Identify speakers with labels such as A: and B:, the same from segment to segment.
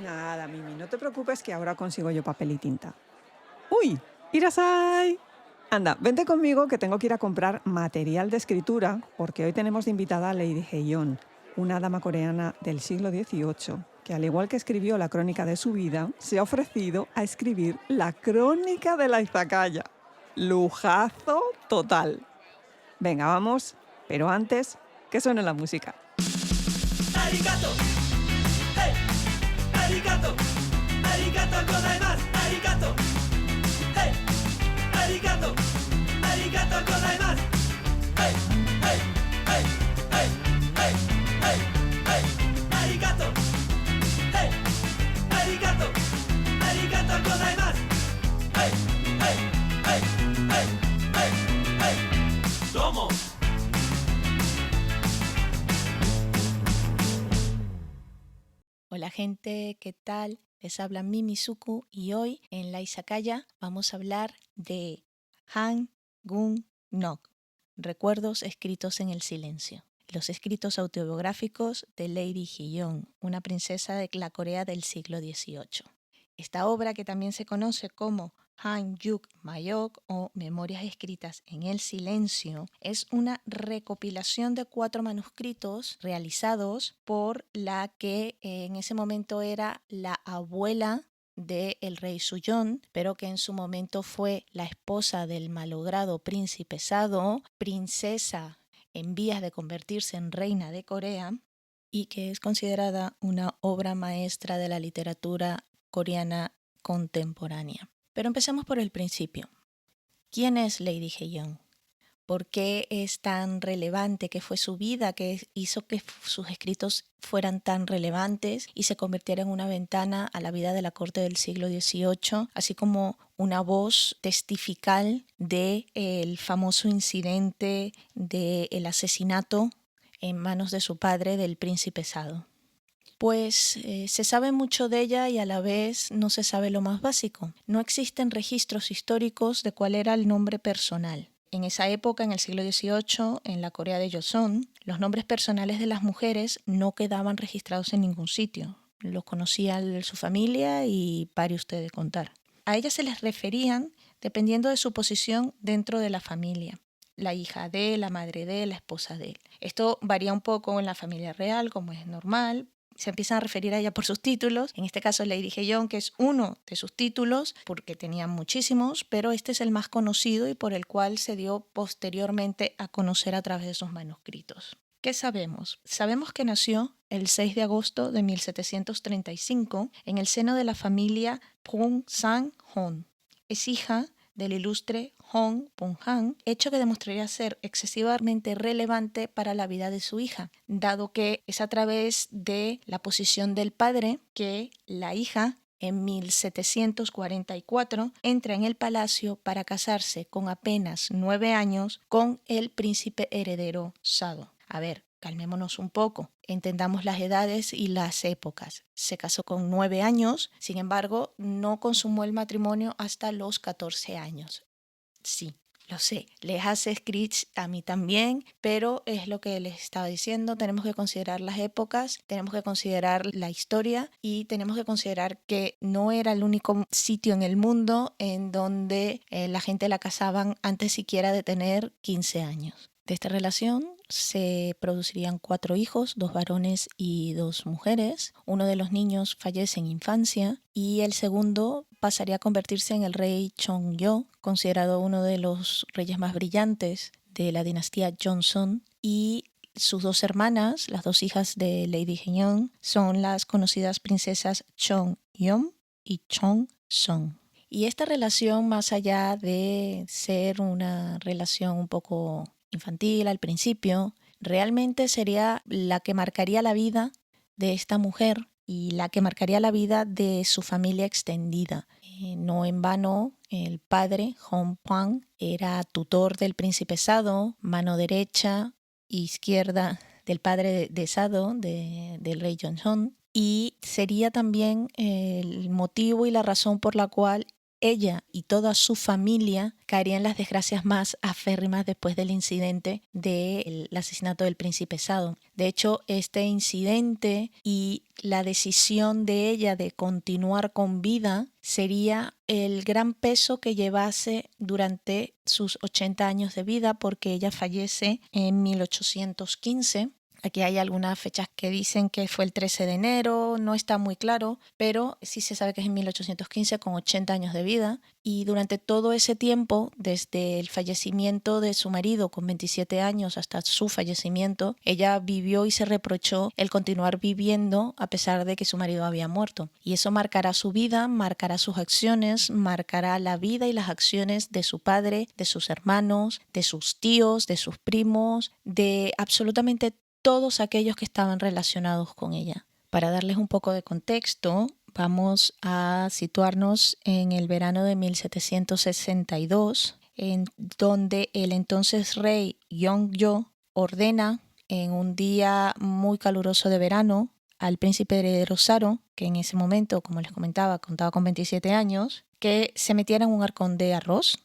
A: Nada, Mimi, no te preocupes que ahora consigo yo papel y tinta. ¡Uy! ¡Irasai! Anda, vente conmigo que tengo que ir a comprar material de escritura porque hoy tenemos de invitada a Lady Heion, una dama coreana del siglo XVIII, que al igual que escribió la crónica de su vida, se ha ofrecido a escribir la crónica de la izakaya. Lujazo total. Venga, vamos, pero antes, que suene la música.
B: Arigato, hey, arigato, arigato gozaimasu, arigato, hey, arigato, arigato gozaimasu, hey, hey, hey, hey, hey, hey, hey, arigato, hey, arigato, arigato gozaimasu, hey, hey, hey, hey, hey, hey, domo.
C: Hola gente, ¿qué tal? Les habla Mimi Suku y hoy en la Izakaya vamos a hablar de Han Gun Nok, Recuerdos escritos en el silencio. Los escritos autobiográficos de Lady Heion, una princesa de la Corea del siglo XVIII. Esta obra, que también se conoce como Han Yuk Mayok o Memorias escritas en el silencio, es una recopilación de 4 manuscritos realizados por la que en ese momento era la abuela del rey Suyong, pero que en su momento fue la esposa del malogrado príncipe Sado, princesa en vías de convertirse en reina de Corea, y que es considerada una obra maestra de la literatura coreana contemporánea. Pero empecemos por el principio. ¿Quién es Lady Heion? ¿Por qué es tan relevante? ¿Qué fue su vida? ¿Qué hizo que sus escritos fueran tan relevantes y se convirtieran en una ventana a la vida de la corte del siglo XVIII, así como una voz testifical del famoso incidente del asesinato en manos de su padre, del príncipe Sado? Pues se sabe mucho de ella y a la vez no se sabe lo más básico. No existen registros históricos de cuál era el nombre personal. En esa época, en el siglo XVIII, en la Corea de Joseon, los nombres personales de las mujeres no quedaban registrados en ningún sitio. Los conocía su familia y pare usted de contar. A ellas se les referían dependiendo de su posición dentro de la familia. La hija de, la madre de, la esposa de. Esto varía un poco en la familia real, como es normal. Se empiezan a referir a ella por sus títulos, en este caso Lady Heion, que es uno de sus títulos, porque tenía muchísimos, pero este es el más conocido y por el cual se dio posteriormente a conocer a través de sus manuscritos. ¿Qué sabemos? Sabemos que nació el 6 de agosto de 1735 en el seno de la familia Pung Sang-hon. Es hija del ilustre Hong Pung-han, hecho que demostraría ser excesivamente relevante para la vida de su hija, dado que es a través de la posición del padre que la hija en 1744 entra en el palacio para casarse con apenas 9 años con el príncipe heredero Sado. A ver, calmémonos un poco, entendamos las edades y las épocas. Se casó con 9 años, sin embargo, no consumó el matrimonio hasta los 14 años. Sí, lo sé, les hace screech a mí también, pero es lo que les estaba diciendo, tenemos que considerar las épocas, tenemos que considerar la historia y tenemos que considerar que no era el único sitio en el mundo en donde la gente la casaban antes siquiera de tener 15 años. De esta relación se producirían 4 hijos, 2 varones y 2 mujeres. Uno de los niños fallece en infancia y el segundo pasaría a convertirse en el rey Cheongyo, considerado uno de los reyes más brillantes de la dinastía Joseon, y sus 2 hermanas, las 2 hijas de Lady Heion, son las conocidas princesas Cheongyeom y Cheongsong. Y esta relación, más allá de ser una relación un poco infantil al principio, realmente sería la que marcaría la vida de esta mujer y la que marcaría la vida de su familia extendida. No en vano, el padre, Hong Pang, era tutor del príncipe Sado, mano derecha e izquierda del padre de Sado, del rey Joseon, y sería también el motivo y la razón por la cual ella y toda su familia caerían en las desgracias más aférrimas después del incidente del asesinato del príncipe Sado. De hecho, este incidente y la decisión de ella de continuar con vida sería el gran peso que llevase durante sus 80 años de vida, porque ella fallece en 1815. Aquí hay algunas fechas que dicen que fue el 13 de enero, no está muy claro, pero sí se sabe que es en 1815 con 80 años de vida. Y durante todo ese tiempo, desde el fallecimiento de su marido con 27 años hasta su fallecimiento, ella vivió y se reprochó el continuar viviendo a pesar de que su marido había muerto. Y eso marcará su vida, marcará sus acciones, marcará la vida y las acciones de su padre, de sus hermanos, de sus tíos, de sus primos, de absolutamente todos aquellos que estaban relacionados con ella. Para darles un poco de contexto, vamos a situarnos en el verano de 1762, en donde el entonces rey Yeongjo ordena en un día muy caluroso de verano al príncipe heredero Saro, que en ese momento, como les comentaba, contaba con 27 años, que se metiera en un arcón de arroz.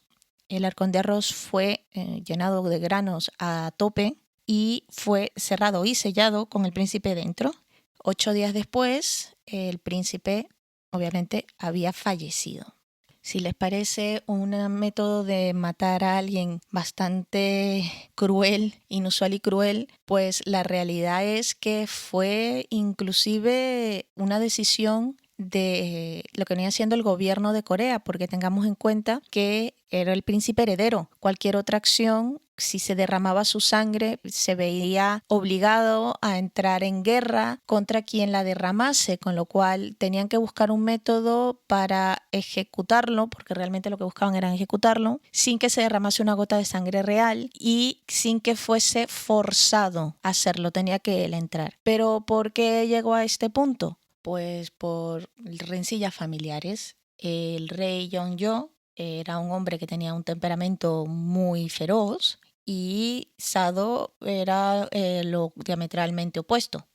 C: El arcón de arroz fue llenado de granos a tope y fue cerrado y sellado con el príncipe dentro. 8 días después, el príncipe obviamente había fallecido. Si les parece un método de matar a alguien bastante cruel, inusual y cruel, pues la realidad es que fue inclusive una decisión de lo que venía siendo el gobierno de Corea, porque tengamos en cuenta que era el príncipe heredero. Cualquier otra acción, si se derramaba su sangre, se veía obligado a entrar en guerra contra quien la derramase, con lo cual tenían que buscar un método para ejecutarlo, porque realmente lo que buscaban era ejecutarlo, sin que se derramase una gota de sangre real y sin que fuese forzado a hacerlo, tenía que él entrar. Pero ¿por qué llegó a este punto? Pues por rencillas familiares. El rey Yeongjo era un hombre que tenía un temperamento muy feroz y Sado era lo diametralmente opuesto.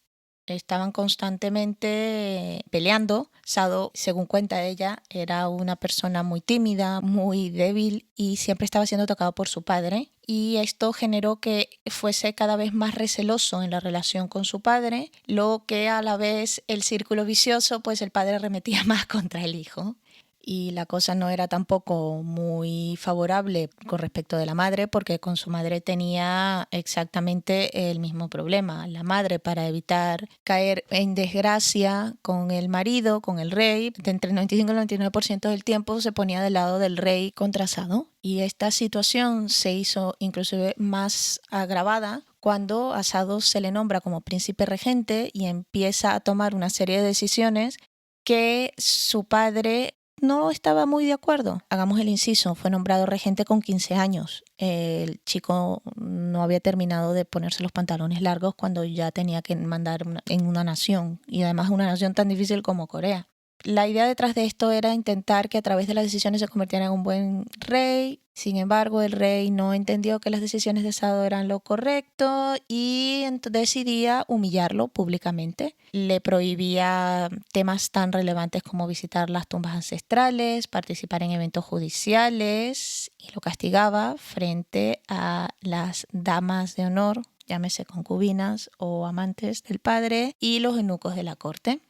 C: Estaban constantemente peleando. Sado, según cuenta ella, era una persona muy tímida, muy débil y siempre estaba siendo tocado por su padre. Y esto generó que fuese cada vez más receloso en la relación con su padre, lo que a la vez el círculo vicioso, pues el padre arremetía más contra el hijo. Y la cosa no era tampoco muy favorable con respecto de la madre, porque con su madre tenía exactamente el mismo problema. La madre, para evitar caer en desgracia con el marido, con el rey, de entre el 95 y el 99% del tiempo se ponía del lado del rey contra Sado. Y esta situación se hizo inclusive más agravada cuando a Sado se le nombra como príncipe regente y empieza a tomar una serie de decisiones que su padre no estaba muy de acuerdo. Hagamos el inciso, fue nombrado regente con 15 años. El chico no había terminado de ponerse los pantalones largos cuando ya tenía que mandar en una nación, y además una nación tan difícil como Corea. La idea detrás de esto era intentar que a través de las decisiones se convirtiera en un buen rey. Sin embargo, el rey no entendió que las decisiones de Sado eran lo correcto y decidía humillarlo públicamente. Le prohibía temas tan relevantes como visitar las tumbas ancestrales, participar en eventos judiciales, y lo castigaba frente a las damas de honor, llámese concubinas o amantes del padre, y los eunucos de la corte.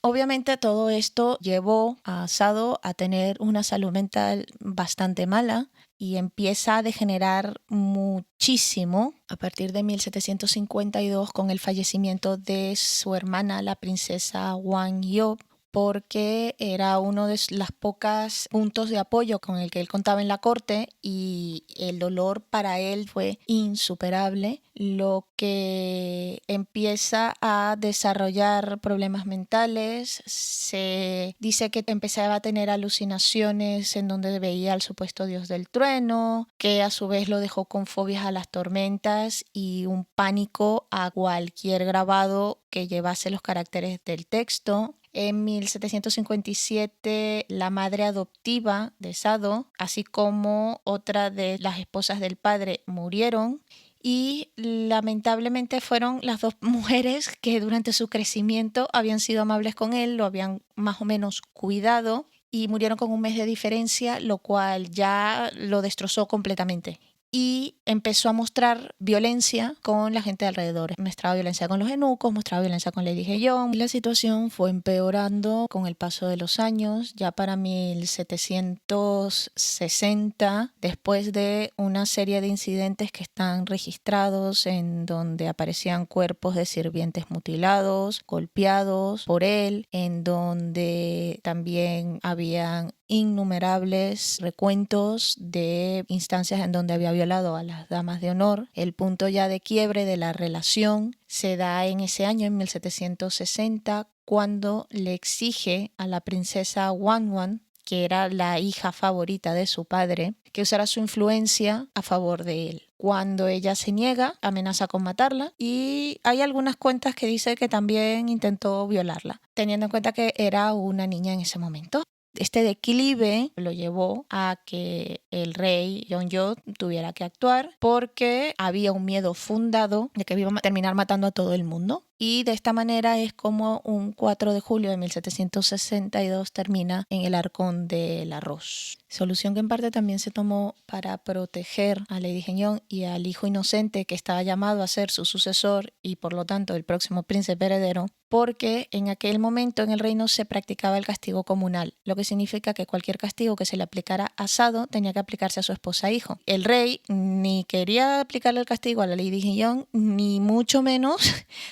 C: Obviamente todo esto llevó a Sado a tener una salud mental bastante mala y empieza a degenerar muchísimo a partir de 1752 con el fallecimiento de su hermana, la princesa Wang Yo, porque era uno de las pocas puntos de apoyo con el que él contaba en la corte y el dolor para él fue insuperable, lo que empieza a desarrollar problemas mentales. Se dice que empezaba a tener alucinaciones en donde veía al supuesto dios del trueno, que a su vez lo dejó con fobias a las tormentas y un pánico a cualquier grabado que llevase los caracteres del texto. En 1757, la madre adoptiva de Sado, así como otra de las esposas del padre, murieron. Y lamentablemente fueron las dos mujeres que durante su crecimiento habían sido amables con él, lo habían más o menos cuidado y murieron con un mes de diferencia, lo cual ya lo destrozó completamente. Y empezó a mostrar violencia con la gente de alrededor. Mostraba violencia con los eunucos, mostraba violencia con Lady Jeon. La situación fue empeorando con el paso de los años. Ya para 1760, después de una serie de incidentes que están registrados en donde aparecían cuerpos de sirvientes mutilados, golpeados por él, en donde también habían innumerables recuentos de instancias en donde había violado a las damas de honor. El punto ya de quiebre de la relación se da en ese año, en 1760, cuando le exige a la princesa Wanwan, que era la hija favorita de su padre, que usara su influencia a favor de él. Cuando ella se niega, amenaza con matarla, y hay algunas cuentas que dice que también intentó violarla, teniendo en cuenta que era una niña en ese momento. Este declive lo llevó a que el rey Yeonjo tuviera que actuar porque había un miedo fundado de que iba a terminar matando a todo el mundo. Y de esta manera es como un 4 de julio de 1762 termina en el Arcón del Arroz. Solución que en parte también se tomó para proteger a Lady Jeon y al hijo inocente que estaba llamado a ser su sucesor y por lo tanto el próximo príncipe heredero, porque en aquel momento en el reino se practicaba el castigo comunal, lo que significa que cualquier castigo que se le aplicara a Sado tenía que aplicarse a su esposa e hijo. El rey ni quería aplicarle el castigo a la Lady Jeon, ni mucho menos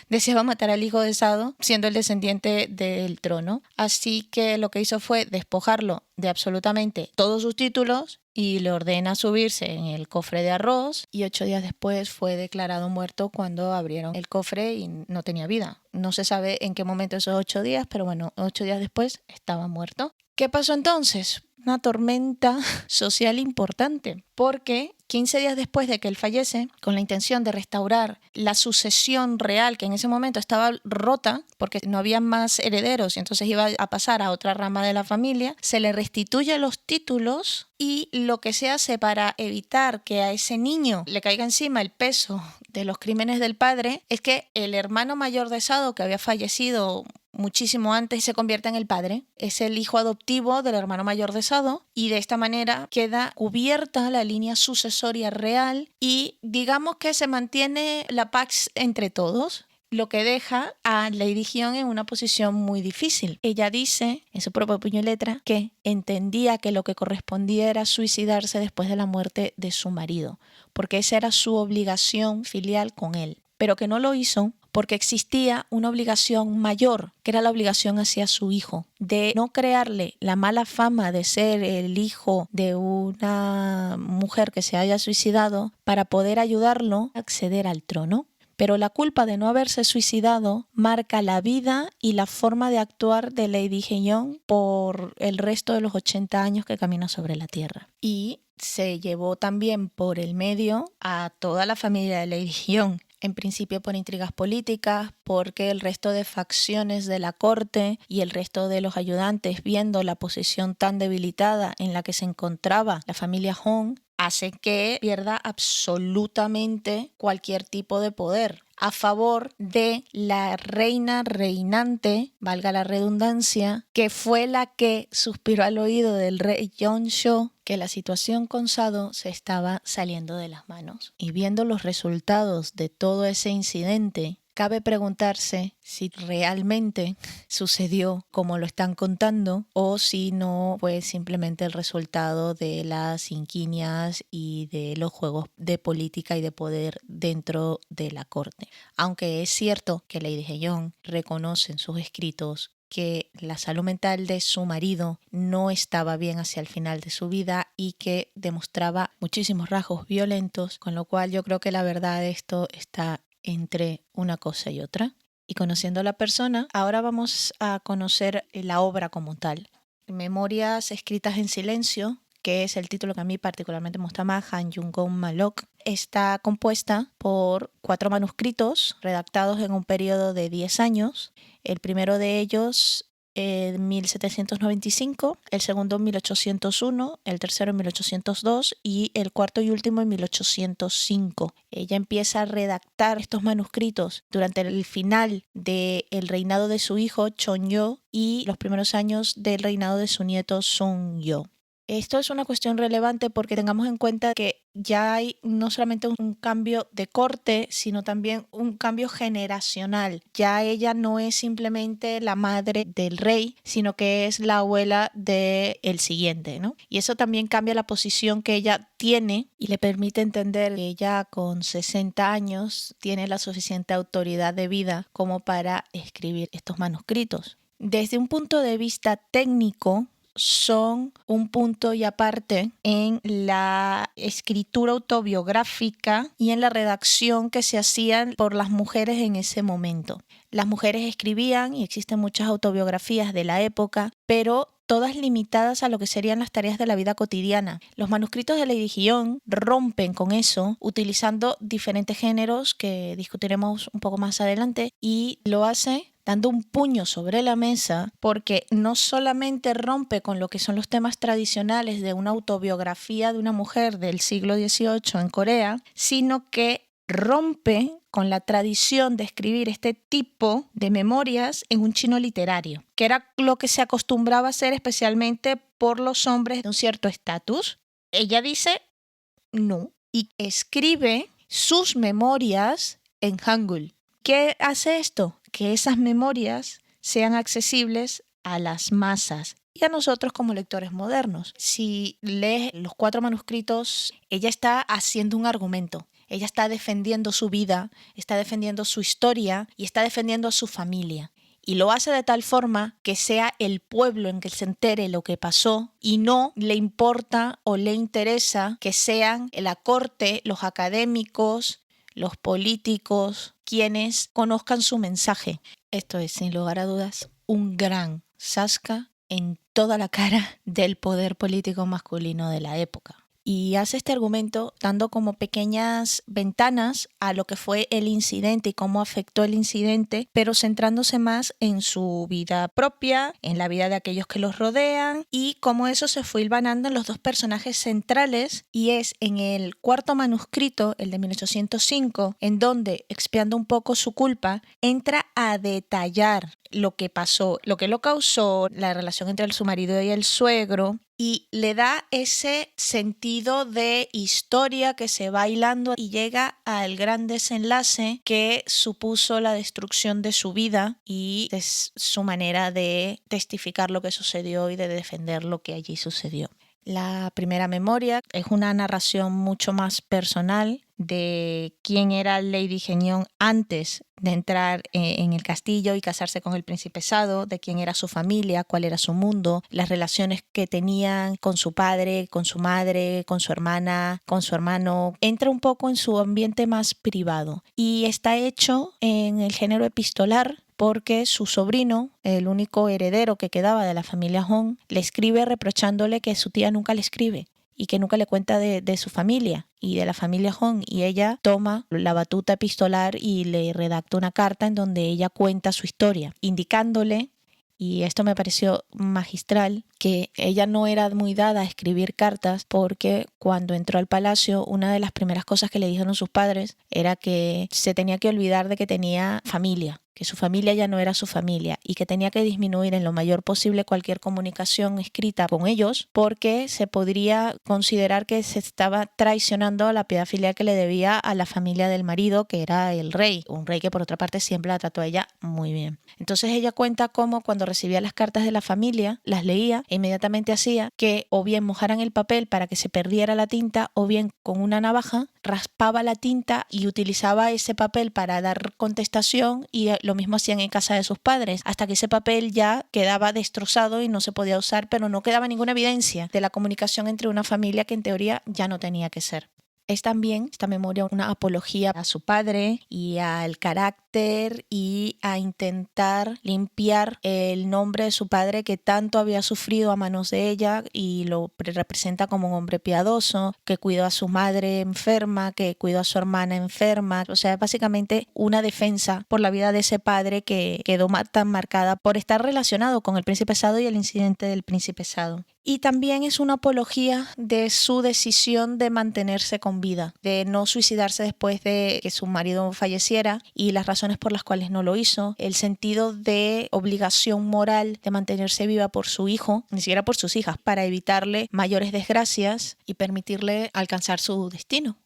C: deseaba matar al hijo de Sado, siendo el descendiente del trono. Así que lo que hizo fue despojarlo de absolutamente todos sus títulos y le ordena subirse en el cofre de arroz, y 8 días después fue declarado muerto cuando abrieron el cofre y no tenía vida. No se sabe en qué momento esos 8 días, pero bueno, 8 días después estaba muerto. ¿Qué pasó entonces? Una tormenta social importante, porque 15 días después de que él fallece, con la intención de restaurar la sucesión real, que en ese momento estaba rota porque no había más herederos y entonces iba a pasar a otra rama de la familia, se le restituye los títulos, y lo que se hace para evitar que a ese niño le caiga encima el peso de los crímenes del padre es que el hermano mayor de Sado, que había fallecido muchísimo antes, se convierte en el padre. Es el hijo adoptivo del hermano mayor de Sado, y de esta manera queda cubierta la línea sucesoria real y digamos que se mantiene la pax entre todos, lo que deja a Lady Jeon en una posición muy difícil. Ella dice, en su propio puño y letra, que entendía que lo que correspondía era suicidarse después de la muerte de su marido, porque esa era su obligación filial con él, pero que no lo hizo porque existía una obligación mayor, que era la obligación hacia su hijo, de no crearle la mala fama de ser el hijo de una mujer que se haya suicidado para poder ayudarlo a acceder al trono. Pero la culpa de no haberse suicidado marca la vida y la forma de actuar de Lady Jeon por el resto de los 80 años que camina sobre la tierra. Y se llevó también por el medio a toda la familia de Lady Jeon. En principio por intrigas políticas, porque el resto de facciones de la corte y el resto de los ayudantes, viendo la posición tan debilitada en la que se encontraba la familia Hong, hace que pierda absolutamente cualquier tipo de poder a favor de la reina reinante, valga la redundancia, que fue la que suspiró al oído del rey Yeonjo que la situación con Sado se estaba saliendo de las manos. Y viendo los resultados de todo ese incidente, cabe preguntarse si realmente sucedió como lo están contando o si no fue simplemente el resultado de las inquinias y de los juegos de política y de poder dentro de la corte. Aunque es cierto que Lady Jeon reconoce en sus escritos que la salud mental de su marido no estaba bien hacia el final de su vida y que demostraba muchísimos rasgos violentos, con lo cual yo creo que la verdad de esto está entre una cosa y otra. Y conociendo a la persona, ahora vamos a conocer la obra como tal. Memorias escritas en silencio, que es el título que a mí particularmente me gusta más, Han Jung-gon Malok, está compuesta por 4 manuscritos redactados en un periodo de 10 años. El primero de ellos en 1795, el segundo en 1801, el tercero en 1802 y el cuarto y último en 1805. Ella empieza a redactar estos manuscritos durante el final del reinado de su hijo Chonyo y los primeros años del reinado de su nieto Songyo. Esto es una cuestión relevante porque tengamos en cuenta que ya hay no solamente un cambio de corte, sino también un cambio generacional. Ya ella no es simplemente la madre del rey, sino que es la abuela del siguiente, ¿no? Y eso también cambia la posición que ella tiene y le permite entender que ella con 60 años tiene la suficiente autoridad de vida como para escribir estos manuscritos. Desde un punto de vista técnico, son un punto y aparte en la escritura autobiográfica y en la redacción que se hacían por las mujeres en ese momento. Las mujeres escribían y existen muchas autobiografías de la época, pero todas limitadas a lo que serían las tareas de la vida cotidiana. Los manuscritos de Lady Hyeon rompen con eso utilizando diferentes géneros que discutiremos un poco más adelante y lo hace dando un puño sobre la mesa porque no solamente rompe con lo que son los temas tradicionales de una autobiografía de una mujer del siglo XVIII en Corea, sino que rompe con la tradición de escribir este tipo de memorias en un chino literario, que era lo que se acostumbraba a hacer especialmente por los hombres de un cierto estatus. Ella dice no y escribe sus memorias en Hangul. ¿Qué hace esto? Que esas memorias sean accesibles a las masas y a nosotros como lectores modernos. Si lees los 4 manuscritos, ella está haciendo un argumento. Ella está defendiendo su vida, está defendiendo su historia y está defendiendo a su familia. Y lo hace de tal forma que sea el pueblo en que se entere lo que pasó y no le importa o le interesa que sean la corte, los académicos, los políticos, quienes conozcan su mensaje. Esto es, sin lugar a dudas, un gran zasca en toda la cara del poder político masculino de la época. Y hace este argumento dando como pequeñas ventanas a lo que fue el incidente y cómo afectó el incidente, pero centrándose más en su vida propia, en la vida de aquellos que los rodean y cómo eso se fue hilvanando en los 2 personajes centrales. Y es en el 4º manuscrito, el de 1805, en donde, expiando un poco su culpa, entra a detallar lo que pasó, lo que lo causó, la relación entre su marido y el suegro, y le da ese sentido de historia que se va hilando y llega al gran desenlace que supuso la destrucción de su vida y de su manera de testificar lo que sucedió y de defender lo que allí sucedió. La primera memoria es una narración mucho más personal de quién era Lady Hyeon antes de entrar en el castillo y casarse con el príncipe Sado, de quién era su familia, cuál era su mundo, las relaciones que tenían con su padre, con su madre, con su hermana, con su hermano. Entra un poco en su ambiente más privado y está hecho en el género epistolar porque su sobrino, el único heredero que quedaba de la familia Hong, le escribe reprochándole que su tía nunca le escribe y que nunca le cuenta de su familia y de la familia Hong, y ella toma la batuta epistolar y le redacta una carta en donde ella cuenta su historia, indicándole, y esto me pareció magistral, que ella no era muy dada a escribir cartas porque cuando entró al palacio una de las primeras cosas que le dijeron sus padres era que se tenía que olvidar de que tenía familia, que su familia ya no era su familia y que tenía que disminuir en lo mayor posible cualquier comunicación escrita con ellos porque se podría considerar que se estaba traicionando a la piedad filial que le debía a la familia del marido, que era el rey, un rey que por otra parte siempre la trató a ella muy bien. Entonces ella cuenta cómo cuando recibía las cartas de la familia, las leía e inmediatamente hacía que o bien mojaran el papel para que se perdiera la tinta o bien con una navaja raspaba la tinta y utilizaba ese papel para dar contestación, y lo mismo hacían en casa de sus padres, hasta que ese papel ya quedaba destrozado y no se podía usar, pero no quedaba ninguna evidencia de la comunicación entre una familia que en teoría ya no tenía que ser. Es también esta memoria una apología a su padre y al carácter carácter y a intentar limpiar el nombre de su padre que tanto había sufrido a manos de ella, y lo representa como un hombre piadoso, que cuidó a su madre enferma, que cuidó a su hermana enferma. O sea, básicamente una defensa por la vida de ese padre que quedó tan marcada por estar relacionado con el príncipe Sado y el incidente del príncipe Sado. Y también es una apología de su decisión de mantenerse con vida, de no suicidarse después de que su marido falleciera y las razones por las cuales no lo hizo, el sentido de obligación moral de mantenerse viva por su hijo, ni siquiera por sus hijas, para evitarle mayores desgracias y permitirle alcanzar su destino.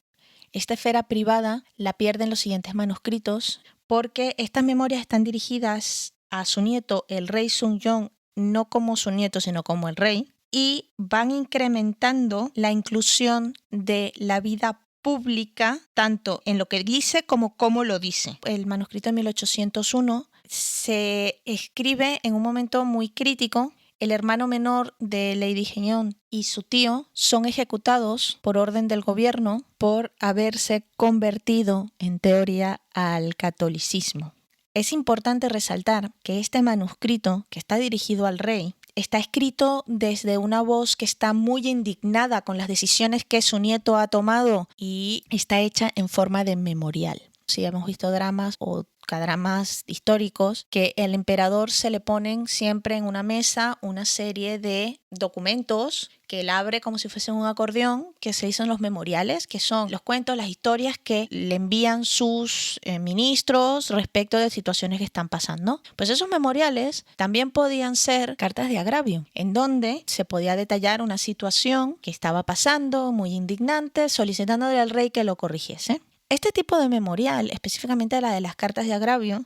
C: Esta esfera privada la pierde en los siguientes manuscritos porque estas memorias están dirigidas a su nieto, el rey Sunjong, no como su nieto, sino como el rey, y van incrementando la inclusión de la vida pública, tanto en lo que dice como cómo lo dice. El manuscrito de 1801 se escribe en un momento muy crítico. El hermano menor de Lady Jeon y su tío son ejecutados por orden del gobierno por haberse convertido, en teoría, al catolicismo. Es importante resaltar que este manuscrito, que está dirigido al rey, está escrito desde una voz que está muy indignada con las decisiones que su nieto ha tomado y está hecha en forma de memorial. Si hemos visto dramas o dramas históricos, que al emperador se le ponen siempre en una mesa una serie de documentos que él abre como si fuese un acordeón, que se dicen los memoriales, que son los cuentos, las historias que le envían sus ministros respecto de situaciones que están pasando. Pues esos memoriales también podían ser cartas de agravio, en donde se podía detallar una situación que estaba pasando, muy indignante, solicitándole al rey que lo corrigiese. Este tipo de memorial, específicamente la de las cartas de agravio,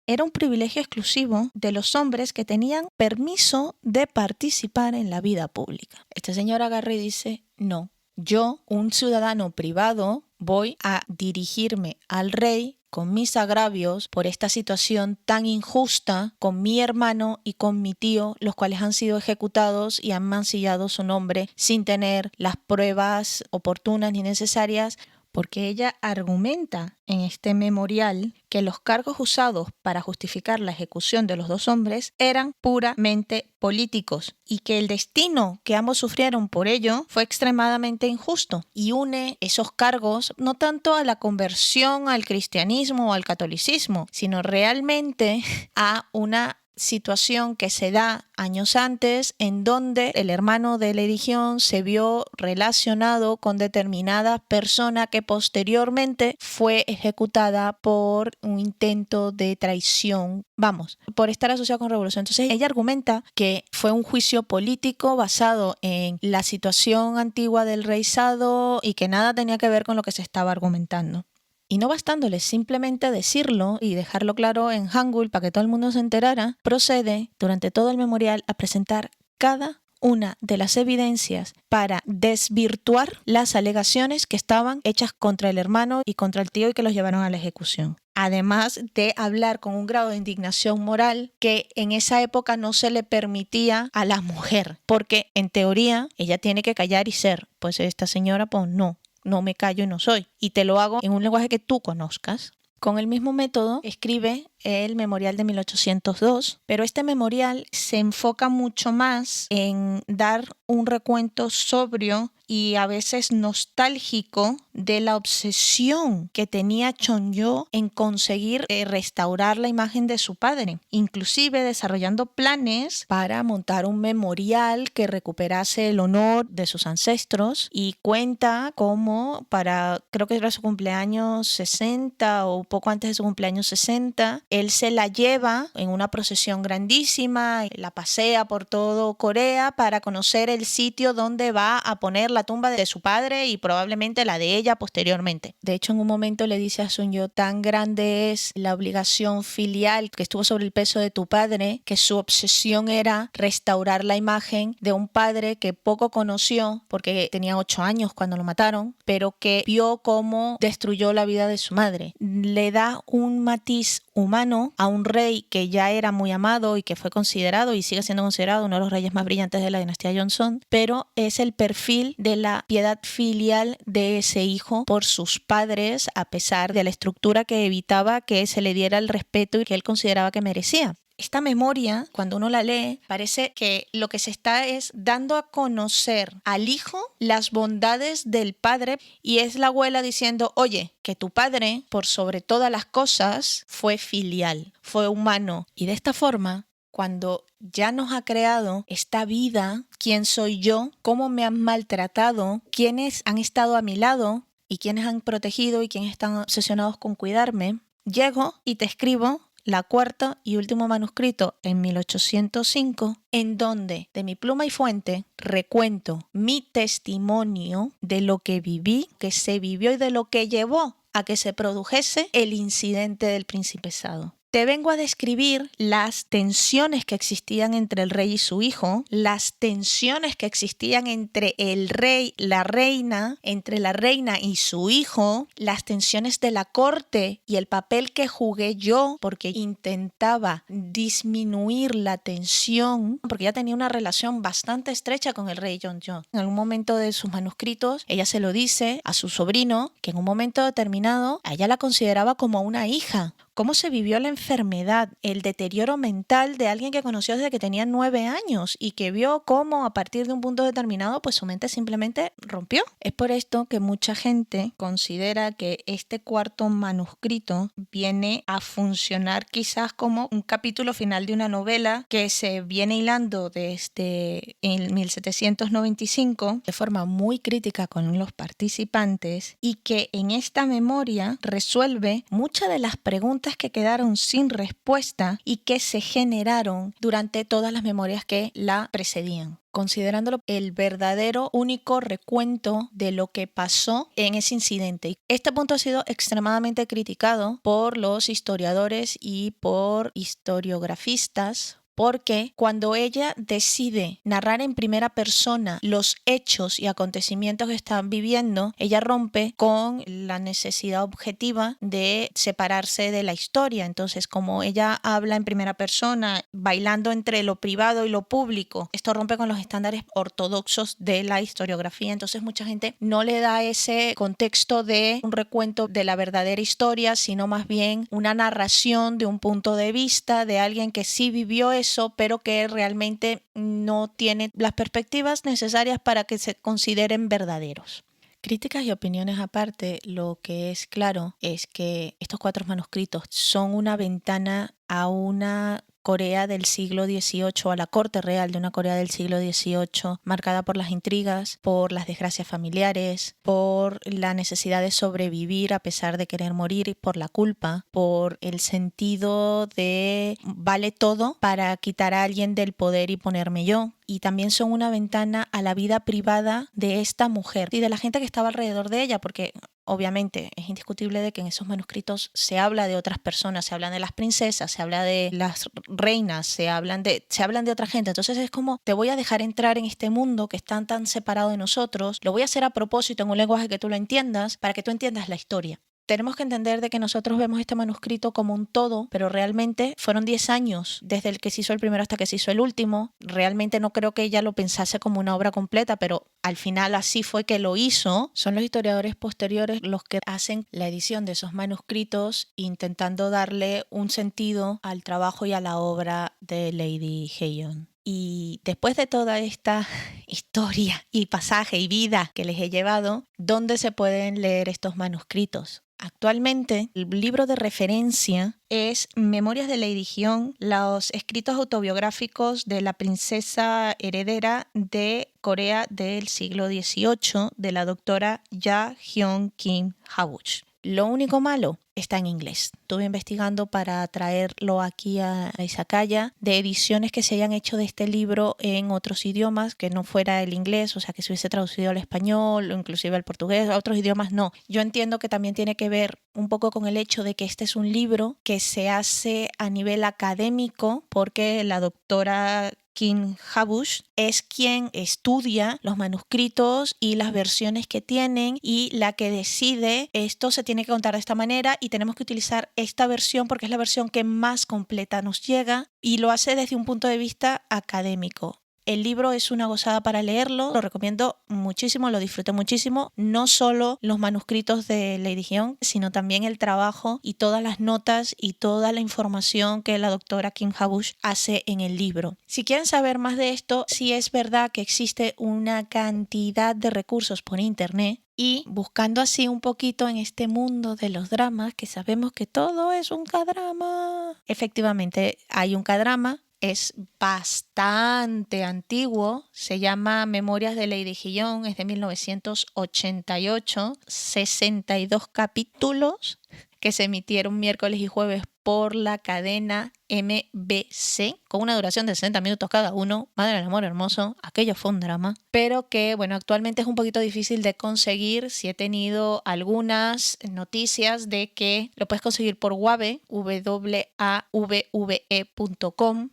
C: era un privilegio exclusivo de los hombres que tenían permiso de participar en la vida pública. Este señor agarra y dice, no, yo, un ciudadano privado, voy a dirigirme al rey con mis agravios por esta situación tan injusta con mi hermano y con mi tío, los cuales han sido ejecutados y han mancillado su nombre sin tener las pruebas oportunas ni necesarias, porque ella argumenta en este memorial que los cargos usados para justificar la ejecución de los dos hombres eran puramente políticos y que el destino que ambos sufrieron por ello fue extremadamente injusto, y une esos cargos no tanto a la conversión al cristianismo o al catolicismo, sino realmente a una situación que se da años antes, en donde el hermano de Lady Jeon se vio relacionado con determinada persona que posteriormente fue ejecutada por un intento de traición, por estar asociado con revolución. Entonces ella argumenta que fue un juicio político basado en la situación antigua del rey Sado y que nada tenía que ver con lo que se estaba argumentando. Y no bastándole simplemente decirlo y dejarlo claro en Hangul para que todo el mundo se enterara, procede durante todo el memorial a presentar cada una de las evidencias para desvirtuar las alegaciones que estaban hechas contra el hermano y contra el tío y que los llevaron a la ejecución. Además de hablar con un grado de indignación moral que en esa época no se le permitía a la mujer, porque en teoría ella tiene que callar y ser, pues esta señora pues no me callo y no soy, y te lo hago en un lenguaje que tú conozcas. Con el mismo método escribe el memorial de 1802, pero este memorial se enfoca mucho más en dar un recuento sobrio y a veces nostálgico de la obsesión que tenía Chonyo en conseguir restaurar la imagen de su padre, inclusive desarrollando planes para montar un memorial que recuperase el honor de sus ancestros, y cuenta cómo creo que era su cumpleaños 60 o poco antes de su cumpleaños 60, él se la lleva en una procesión grandísima, la pasea por todo Corea para conocer el sitio donde va a poner la tumba de su padre y probablemente la de ella posteriormente. De hecho, en un momento le dice a Sunyo, tan grande es la obligación filial que estuvo sobre el peso de tu padre, que su obsesión era restaurar la imagen de un padre que poco conoció porque tenía 8 años cuando lo mataron, pero que vio cómo destruyó la vida de su madre. Le da un matiz humano a un rey que ya era muy amado y que fue considerado y sigue siendo considerado uno de los reyes más brillantes de la dinastía Joseon, pero es el perfil de la piedad filial de ese hijo por sus padres, a pesar de la estructura que evitaba que se le diera el respeto y que él consideraba que merecía. Esta memoria, cuando uno la lee, parece que lo que se está es dando a conocer al hijo las bondades del padre, y es la abuela diciendo, oye, que tu padre, por sobre todas las cosas, fue filial, fue humano. Y de esta forma, cuando ya nos ha creado esta vida, quién soy yo, cómo me han maltratado, quiénes han estado a mi lado y quiénes han protegido y quiénes están obsesionados con cuidarme, llego y te escribo la cuarta y último manuscrito en 1805, en donde de mi pluma y fuente recuento mi testimonio de lo que viví, que se vivió y de lo que llevó a que se produjese el incidente del principesado. Te vengo a describir las tensiones que existían entre el rey y su hijo, las tensiones que existían entre el rey, la reina, entre la reina y su hijo, las tensiones de la corte y el papel que jugué yo porque intentaba disminuir la tensión, porque ya tenía una relación bastante estrecha con el rey Jeonjo. En algún momento de sus manuscritos, ella se lo dice a su sobrino, que en un momento determinado a ella la consideraba como una hija. Cómo se vivió la enfermedad, el deterioro mental de alguien que conoció desde que tenía 9 años y que vio cómo a partir de un punto determinado pues su mente simplemente rompió. Es por esto que mucha gente considera que este cuarto manuscrito viene a funcionar quizás como un capítulo final de una novela que se viene hilando desde el 1795 de forma muy crítica con los participantes y que en esta memoria resuelve muchas de las preguntas que quedaron sin respuesta y que se generaron durante todas las memorias que la precedían, considerándolo el verdadero único recuento de lo que pasó en ese incidente. Este punto ha sido extremadamente criticado por los historiadores y por historiografistas, porque cuando ella decide narrar en primera persona los hechos y acontecimientos que están viviendo, ella rompe con la necesidad objetiva de separarse de la historia. Entonces, como ella habla en primera persona, bailando entre lo privado y lo público, esto rompe con los estándares ortodoxos de la historiografía. Entonces, mucha gente no le da ese contexto de un recuento de la verdadera historia, sino más bien una narración de un punto de vista de alguien que sí vivió eso, pero que realmente no tiene las perspectivas necesarias para que se consideren verdaderos. Críticas y opiniones aparte, lo que es claro es que estos 4 manuscritos son una ventana a una Corea del siglo XVIII, a la corte real de una Corea del siglo XVIII, marcada por las intrigas, por las desgracias familiares, por la necesidad de sobrevivir a pesar de querer morir, por la culpa, por el sentido de vale todo para quitar a alguien del poder y ponerme yo. Y también son una ventana a la vida privada de esta mujer y de la gente que estaba alrededor de ella, porque obviamente es indiscutible de que en esos manuscritos se habla de otras personas, se hablan de las princesas, se habla de las reinas, se hablan de otra gente. Entonces es como, te voy a dejar entrar en este mundo que está tan separado de nosotros, lo voy a hacer a propósito en un lenguaje que tú lo entiendas, para que tú entiendas la historia. Tenemos que entender de que nosotros vemos este manuscrito como un todo, pero realmente fueron 10 años desde el que se hizo el primero hasta que se hizo el último. Realmente no creo que ella lo pensase como una obra completa, pero al final así fue que lo hizo. Son los historiadores posteriores los que hacen la edición de esos manuscritos, intentando darle un sentido al trabajo y a la obra de Lady Haeyeon. Y después de toda esta historia y pasaje y vida que les he llevado, ¿dónde se pueden leer estos manuscritos? Actualmente, el libro de referencia es Memorias de Lady Haeyeon, los escritos autobiográficos de la princesa heredera de Corea del siglo XVIII, de la doctora Ja Hyun Kim Habuch. Lo único malo está en inglés. Estuve investigando para traerlo aquí a Izakaya de ediciones que se hayan hecho de este libro en otros idiomas que no fuera el inglés, o sea que se hubiese traducido al español o inclusive al portugués, a otros idiomas no. Yo entiendo que también tiene que ver un poco con el hecho de que este es un libro que se hace a nivel académico porque la doctora Kim Habush es quien estudia los manuscritos y las versiones que tienen y la que decide esto se tiene que contar de esta manera y tenemos que utilizar esta versión porque es la versión que más completa nos llega y lo hace desde un punto de vista académico. El libro es una gozada para leerlo, lo recomiendo muchísimo, lo disfruté muchísimo, no solo los manuscritos de Lady Hyeon, sino también el trabajo y todas las notas y toda la información que la doctora Kim Habush hace en el libro. Si quieren saber más de esto, sí es verdad que existe una cantidad de recursos por internet y buscando así un poquito en este mundo de los dramas, que sabemos que todo es un K-drama. Efectivamente, hay un K-drama. Es bastante antiguo, se llama Memorias de Lady Hyeon, es de 1988, 62 capítulos que se emitieron miércoles y jueves por la cadena MBC, con una duración de 60 minutos cada uno. Madre del amor hermoso, aquello fue un drama, pero que bueno, actualmente es un poquito difícil de conseguir. Sí he tenido algunas noticias de que lo puedes conseguir por Wave, wavve.com,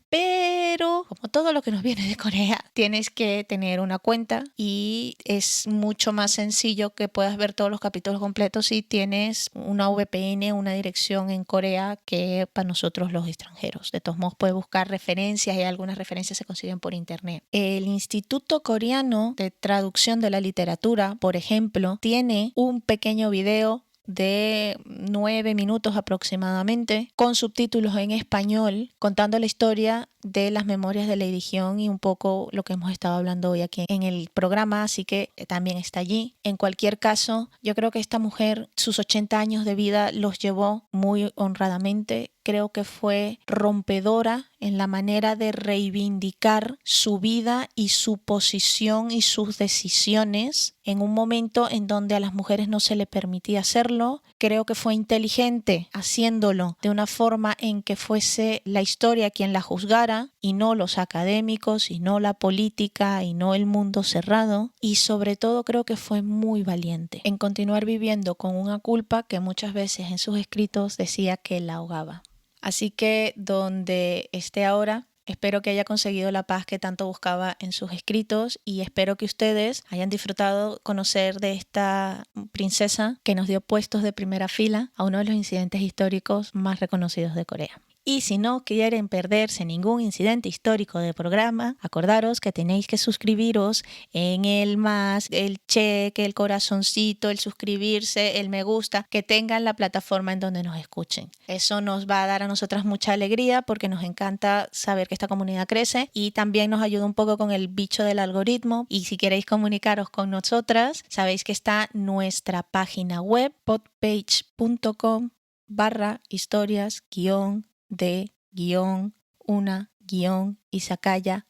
C: pero como todo lo que nos viene de Corea, tienes que tener una cuenta y es mucho más sencillo que puedas ver todos los capítulos completos si tienes una VPN, una dirección en Corea que para nosotros los extranjeros. De todos modos puedes buscar referencias y algunas referencias se consiguen por internet. El Instituto Coreano de Traducción de la Literatura, por ejemplo, tiene un pequeño video de 9 minutos aproximadamente con subtítulos en español contando la historia de las memorias de Lady Hyeon y un poco lo que hemos estado hablando hoy aquí en el programa, así que también está allí. En cualquier caso, yo creo que esta mujer, sus 80 años de vida los llevó muy honradamente. Creo que fue rompedora en la manera de reivindicar su vida y su posición y sus decisiones en un momento en donde a las mujeres no se le permitía hacerlo. Creo que fue inteligente haciéndolo de una forma en que fuese la historia quien la juzgara y no los académicos y no la política y no el mundo cerrado. Y sobre todo creo que fue muy valiente en continuar viviendo con una culpa que muchas veces en sus escritos decía que la ahogaba. Así que donde esté ahora, espero que haya conseguido la paz que tanto buscaba en sus escritos y espero que ustedes hayan disfrutado conocer de esta princesa que nos dio puestos de primera fila a uno de los incidentes históricos más reconocidos de Corea. Y si no quieren perderse ningún incidente histórico del programa, acordaros que tenéis que suscribiros en el más, el check, el corazoncito, el suscribirse, el me gusta, que tengan la plataforma en donde nos escuchen. Eso nos va a dar a nosotras mucha alegría porque nos encanta saber que esta comunidad crece y también nos ayuda un poco con el bicho del algoritmo. Y si queréis comunicaros con nosotras, sabéis que está nuestra página web podpage.com/historias-de-una-izakaya/.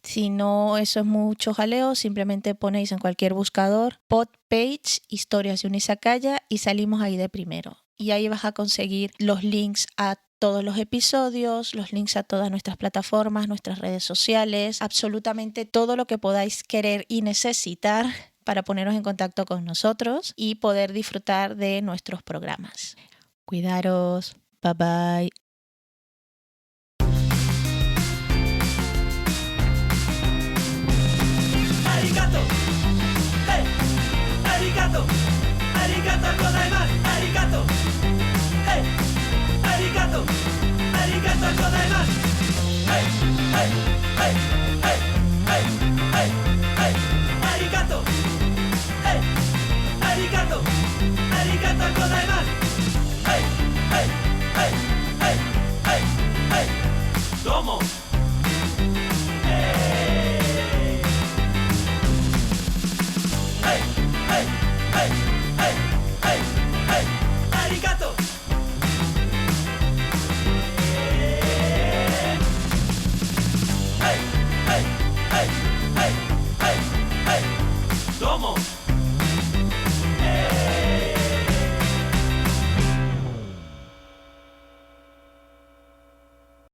C: Si no, eso es mucho jaleo, simplemente ponéis en cualquier buscador Podpage Historias de una Izakaya y salimos ahí de primero. Y ahí vas a conseguir los links a todos los episodios, los links a todas nuestras plataformas, nuestras redes sociales, absolutamente todo lo que podáis querer y necesitar para poneros en contacto con nosotros y poder disfrutar de nuestros programas. Cuidaros. Bye bye.
B: Arigato, hey, arigato, arigato gozaimasu, arigato, hey, arigato, arigato gozaimasu, hey, hey.